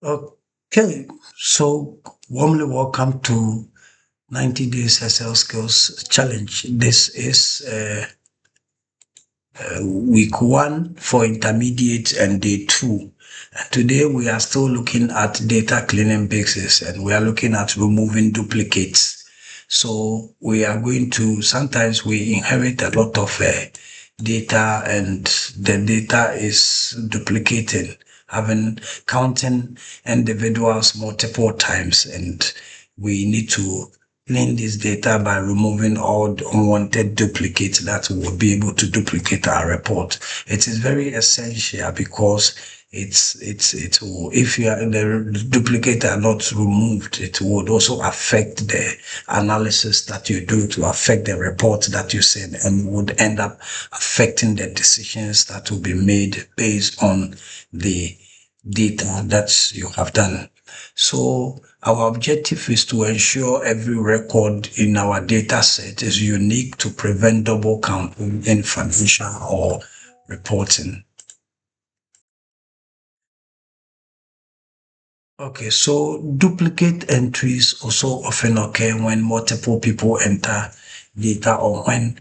Okay, so warmly welcome to 90 Days SL Skills Challenge. This is week one for intermediate and day two. Today we are still looking at data cleaning basics and we are looking at removing duplicates. So we are going to, sometimes we inherit a lot of data and the data is duplicating, having counting individuals multiple times, and we need to clean this data by removing all the unwanted duplicates that will be able to duplicate our report. It is very essential because it will, if the duplicate are not removed, it would also affect the analysis that you do, to affect the report that you send, and would end up affecting the decisions that will be made based on the data that you have done. So our objective is to ensure every record in our data set is unique to prevent double counting in financial or reporting. Okay, so duplicate entries also often occur when multiple people enter data, or when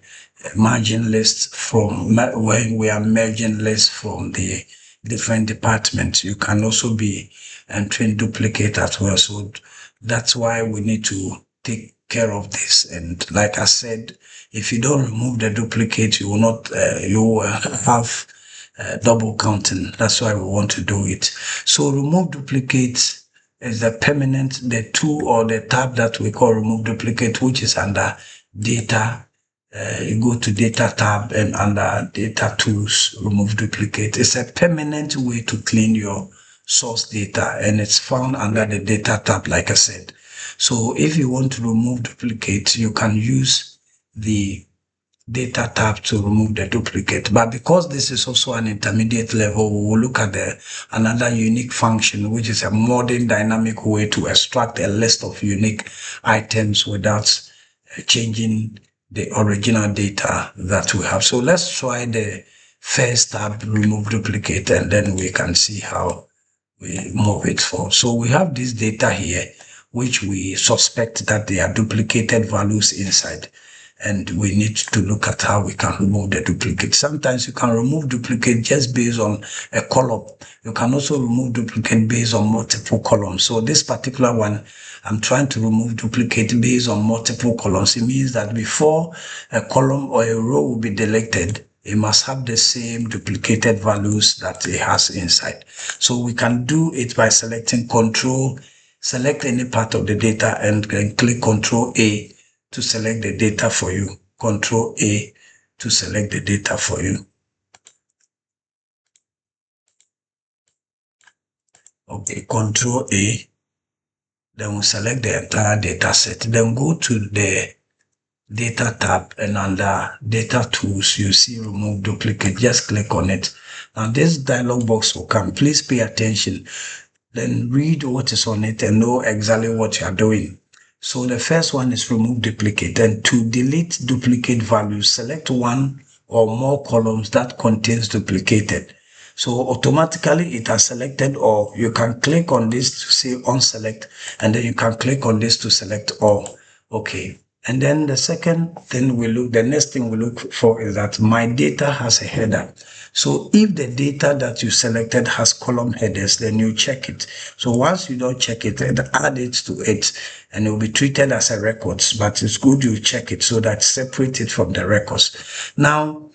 merging lists from, when we are merging lists from the different departments. You can also be entering duplicate as well. So that's why we need to take care of this. And like I said, if you don't remove the duplicate, you will not, you will have double counting. That's why we want to do it. So remove duplicates is the permanent, the tool or the tab that we call remove duplicate, which is under data. You go to data tab and under data tools, remove duplicate. It's a permanent way to clean your source data, and it's found under the data tab, like I said. So if you want to remove duplicates, you can use the data tab to remove the duplicate. But because this is also an intermediate level, we will look at another unique function, which is a modern dynamic way to extract a list of unique items without changing the original data that we have. So let's try the first tab, remove duplicate, and then we can see how we move it forward. So we have this data here, which we suspect that they are duplicated values inside. And we need to look at how we can remove the duplicate. Sometimes you can remove duplicate just based on a column. You can also remove duplicate based on multiple columns. So this particular one, I'm trying to remove duplicate based on multiple columns. It means that before a column or a row will be deleted, it must have the same duplicated values that it has inside. So we can do it by selecting Control, select any part of the data, and click Control A to select the data for you. Control A to select the data for you. Okay, Control A. Then we select the entire data set. Then go to the data tab, and under data tools, you see remove duplicate. Just click on it. Now this dialog box will come. Please pay attention. Then read what is on it and know exactly what you are doing. So the first one is remove duplicate. And to delete duplicate values, select one or more columns that contains duplicated. So automatically it has selected all. You can click on this to say unselect, and then you can click on this to select all. Okay. And then the second thing the next thing we look for is that my data has a header. So if the data that you selected has column headers, then you check it. So once you don't check it, add it to it, and it will be treated as a records, but it's good you check it so that separate it from the records. Now,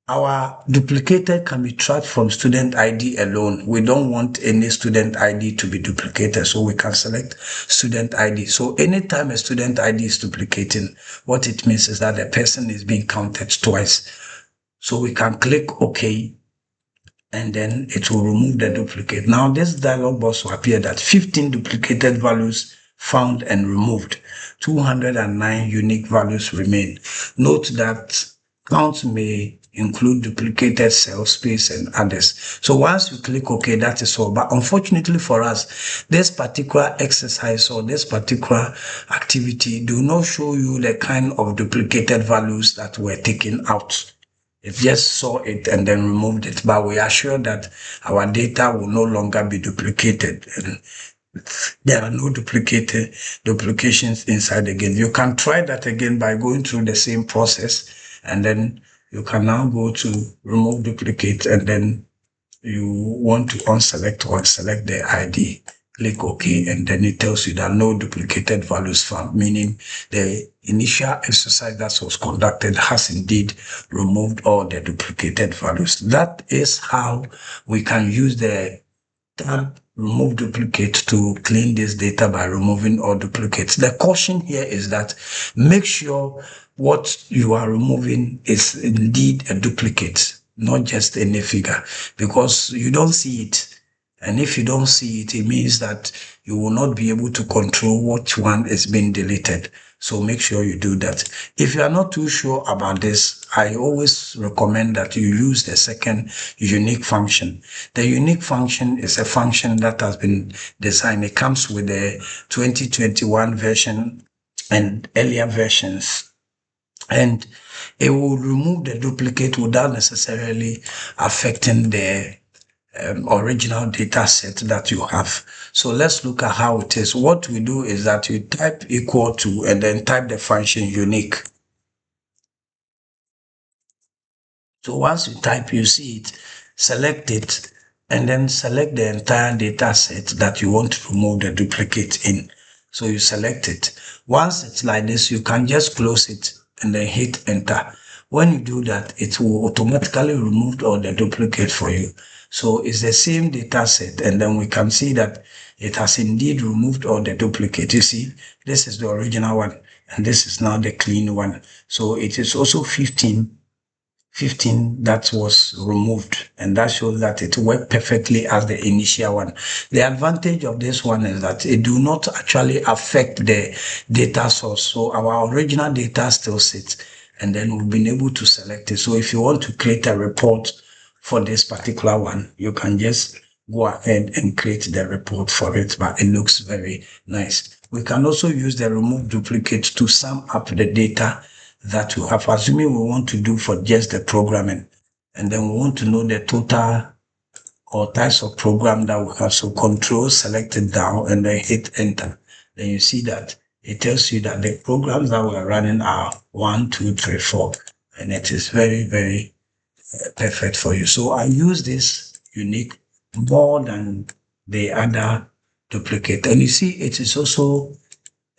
our duplicated can be tracked from student ID alone. We don't want any student ID to be duplicated, so we can select student ID. So anytime a student ID is duplicating, what it means is that the person is being counted twice. So we can click OK, and then it will remove the duplicate. Now this dialog box will appear that 15 duplicated values found and removed. 209 unique values remain. Note that counts may include duplicated cell space and others. So once you click OK, that is all. But unfortunately for us, this particular exercise or this particular activity do not show you the kind of duplicated values that were taken out. It just saw it and then removed it. But we are sure that our data will no longer be duplicated. And there are no duplications inside again. You can try that again by going through the same process, and then you can now go to remove duplicate, and then you want to unselect or select the ID. Click OK, and then it tells you that no duplicated values found, meaning the initial exercise that was conducted has indeed removed all the duplicated values. That is how we can use the tab remove duplicate to clean this data by removing all duplicates. The caution here is that make sure what you are removing is indeed a duplicate, not just any figure, because you don't see it. And if you don't see it, it means that you will not be able to control which one is being deleted. So make sure you do that. If you are not too sure about this, I always recommend that you use the second unique function. The unique function is a function that has been designed. It comes with the 2021 version and earlier versions. And it will remove the duplicate without necessarily affecting the original data set that you have. So let's look at how it is. What we do is that you type equal to and then type the function unique. So once you type, you see it, select it, and then select the entire data set that you want to remove the duplicate in. So you select it. Once it's like this, you can just close it and then hit enter. When you do that, it will automatically remove all the duplicate for you. So it's the same data set, and then we can see that it has indeed removed all the duplicate. You see, this is the original one, and this is now the clean one. So it is also 15 that was removed, and that shows that it worked perfectly as the initial one. The advantage of this one is that it do not actually affect the data source. So our original data still sits, and then we've been able to select it. So if you want to create a report for this particular one, you can just go ahead and create the report for it, but it looks very nice. We can also use the remove duplicate to sum up the data that we have, assuming we want to do for just the programming, and then we want to know the total or types of program that we have. So control, select it down, and then hit enter. Then you see that it tells you that the programs that we're running are 1, 2, 3, 4, and it is very, very perfect for you. So I use this unique more than the other duplicate. And you see, it is also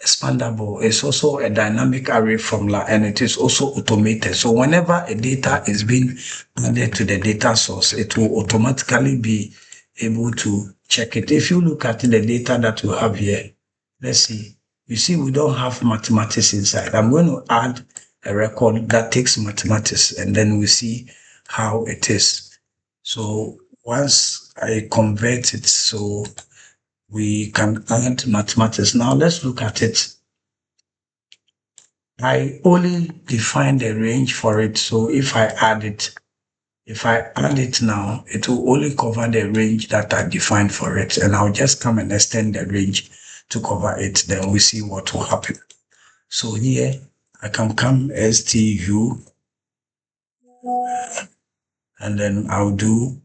expandable. It's also a dynamic array formula, and it is also automated. So whenever a data is being added to the data source, it will automatically be able to check it. If you look at the data that we have here, let's see, you see we don't have mathematics inside. I'm going to add a record that takes mathematics, and then we see how it is. So once I convert it, so we can add mathematics. Now let's look at it. I only define the range for it. So if I add it now, it will only cover the range that I defined for it. And I'll just come and extend the range to cover it. Then we see what will happen. So here I can come STU, and then I'll do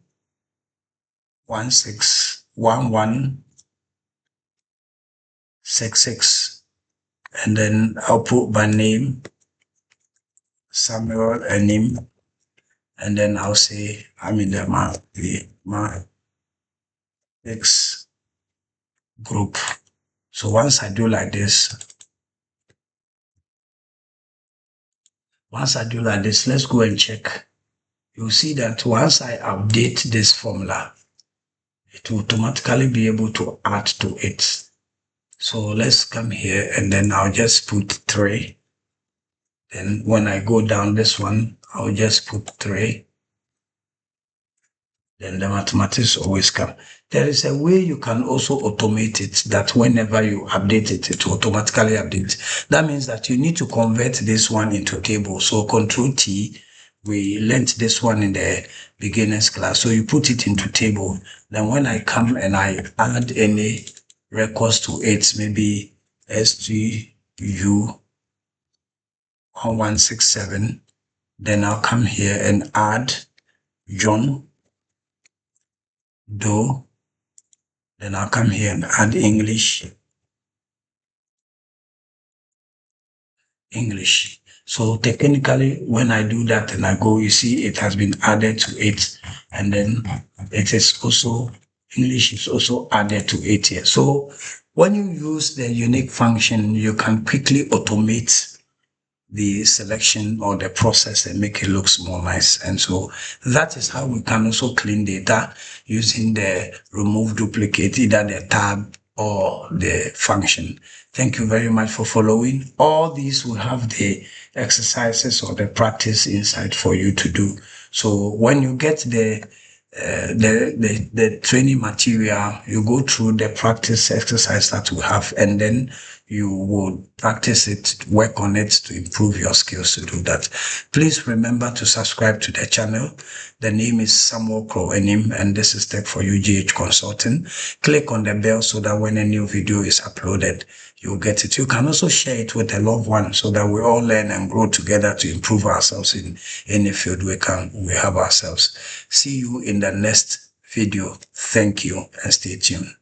161166, and then I'll put my name, Samuel Enim, and then I'll say I'm in the my X group. So once I do like this, let's go and check. You'll see that once I update this formula, it will automatically be able to add to it. So let's come here, and then I'll just put 3. Then when I go down this one, I'll just put 3. Then the mathematics always come. There is a way you can also automate it, that whenever you update it, it will automatically update. That means that you need to convert this one into table. So Control T, we learned this one in the beginners class. So you put it into table. Then when I come and I add any records to it, maybe STU 1167, Then I'll come here and add John Doe. Then I'll come here and add English. So technically, when I do that and I go, you see it has been added to it. And then it is also, English is also added to it here. So when you use the unique function, you can quickly automate the selection or the process and make it look more nice. And so that is how we can also clean data using the remove duplicate, either the tab or the function. Thank you very much for following. All these will have the exercises or the practice inside for you to do. So when you get the training material, you go through the practice exercise that we have, and then you will practice it, work on it to improve your skills to do that. Please remember to subscribe to the channel. The name is Samuel Kroenim, and this is Tech for You GH Consulting. Click on the bell so that when a new video is uploaded, you'll get it. You can also share it with a loved one so that we all learn and grow together to improve ourselves in any field we have ourselves. See you in the next video. Thank you and stay tuned.